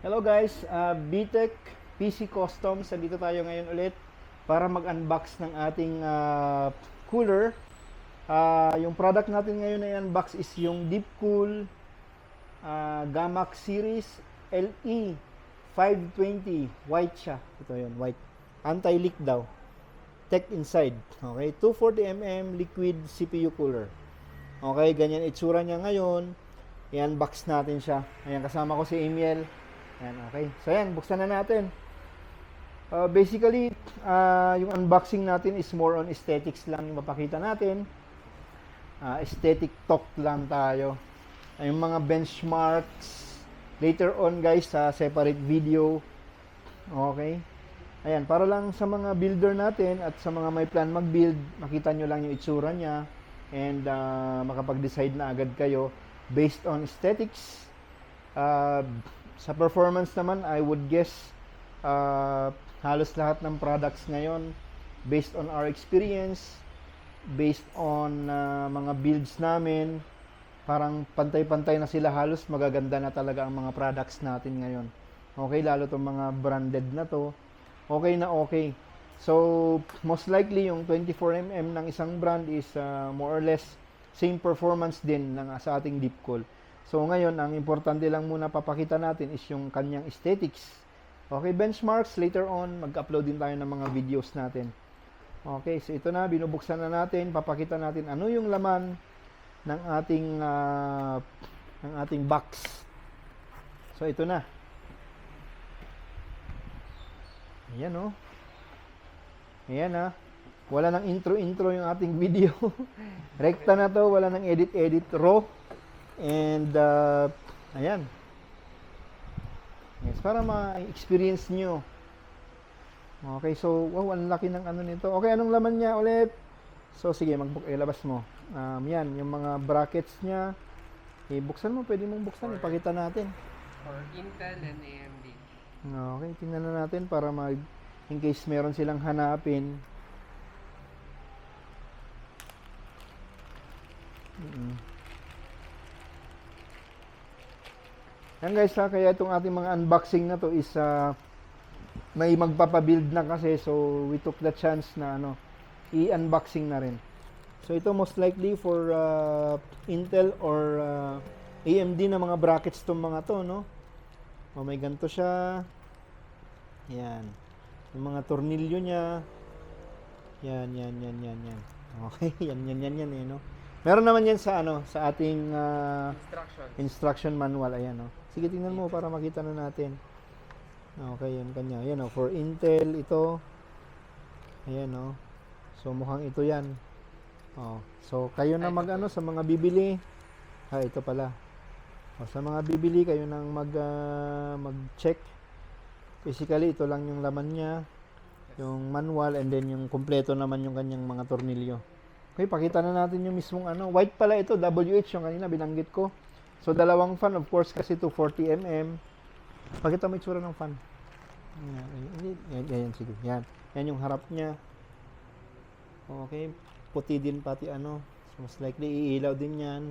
Hello guys, BTech PC Customs. Dito tayo ngayon ulit para mag-unbox ng ating cooler. Yung product natin ngayon na i-unbox is yung Deepcool Gamax Series LE 520. White siya. Ito yun, white. Anti-leak daw. Tech inside. Okay, 240mm liquid CPU cooler. Okay, ganyan itsura niya ngayon. I-unbox natin siya. Ayan, kasama ko si Emiel. Ayan, okay. So, ayan, buksan na natin. Basically, yung unboxing natin is more on aesthetics lang yung mapakita natin. Aesthetic talk lang tayo. Yung mga benchmarks, later on guys, sa separate video. Okay. Ayan, para lang sa mga builder natin at sa mga may plan mag-build, makita nyo lang yung itsura niya and makapag-decide na agad kayo based on aesthetics. Sa performance naman, I would guess halos lahat ng products ngayon based on our experience, based on mga builds namin, parang pantay-pantay na sila, halos magaganda na talaga ang mga products natin ngayon. Okay, lalo tong mga branded na to. Okay na okay. So, most likely yung 24mm ng isang brand is more or less same performance din ng sa ating Deepcool. So ngayon, ang importante lang muna papakita natin is yung kanyang aesthetics. Okay, benchmarks, later on, mag-upload din tayo ng mga videos natin. Okay, so ito na, binubuksan na natin, papakita natin ano yung laman ng ating box. So ito na. Ayan o. Ayan ha. Wala nang intro-intro yung ating video. Rekta na to, wala nang edit-edit, raw. And ayan. Yes, para ma-experience nyo. Okay, so wow, ang laki ng ano nito. Okay, anong laman niya ulit? So sige, ilabas mo. Yan, yung mga brackets niya. Buksan mo, pwede mong buksan, ipakita natin. For Intel and AMD. Okay, tingnan na natin para in case meron silang hanapin. Yan guys kaya itong ating mga unboxing na to is may magpapabuild na kasi, so we took the chance na i-unboxing na rin. So ito most likely for Intel or AMD na mga brackets tong mga to, no? May ganito siya. Yan. Yung mga tornilyo niya. Yan. Okay, yan no? Meron naman yan sa sa ating instruction manual, ayan no. Sige, tingnan mo para makita na natin. Okay, yan kanya. Ayan for Intel ito. Ayan no. So mukhang ito yan. So kayo na sa mga bibili. Ito pala. Sa mga bibili kayo nang mag-check. Basically ito lang yung laman niya, yung manual, and then yung kumpleto naman yung kanyang mga tornilyo. Okay, pakita na natin yung mismong white pala ito, WH yung kanina binanggit ko. So dalawang fan, of course, kasi 240mm. Pakita mo itsura ng fan. Yan, sige. Yan yung harap niya. Okay, puti din pati So most likely iilaw din yan.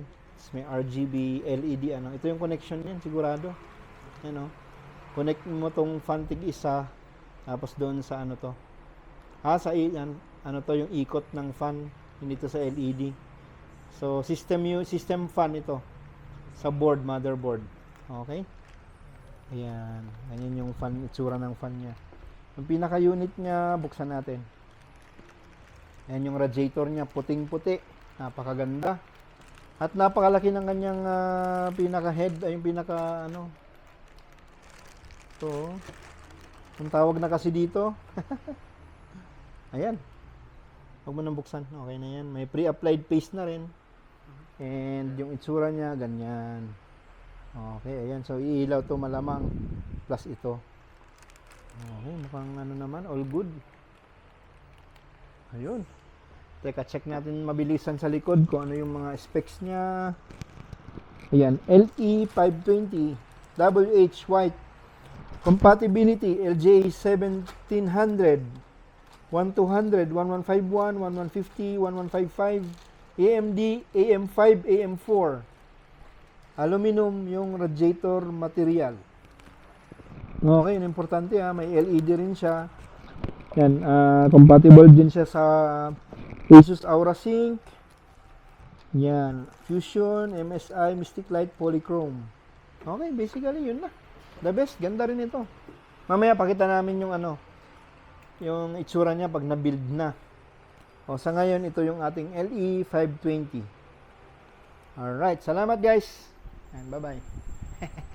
May RGB, LED Ito yung connection niyan, sigurado. Yan connect mo tong fan tig isa, tapos doon sa to. Sa to yung ikot ng fan, hindi to sa LED. So system fan ito sa board, motherboard. Okay? Ayan, ganyan yung fan, itsura ng fan niya. Yung pinaka-unit niya, buksan natin. Ayan yung radiator niya, puting-puti. Napakaganda. At napakalaki ng kanyang pinaka-head, ay yung pinaka ito. Ang tawag na kasi dito. Ayan. Huwag mo nang buksan. Okay na yan. May pre-applied paste na rin. And yung itsura niya, ganyan. Okay, ayan. So, iilaw to malamang. Plus ito. Okay, mukhang naman. All good. Ayun. Teka, check natin mabilisan sa likod kung ano yung mga specs niya. Ayan. LE 520. WH white. Compatibility. LJ 1700. 1200, 1151, 1150, 1155, AMD, AM5, AM4. Aluminum yung radiator material. Okay, yun importante ha. May LED rin siya. Yan, compatible din siya sa Asus Aura Sync. Yan, Fusion, MSI, Mystic Light, Polychrome. Okay, basically yun na. The best, ganda rin ito. Mamaya pakita namin yung yung itsura niya pag na-build na. O, sa ngayon, ito yung ating LE520. Alright, salamat guys. And bye-bye.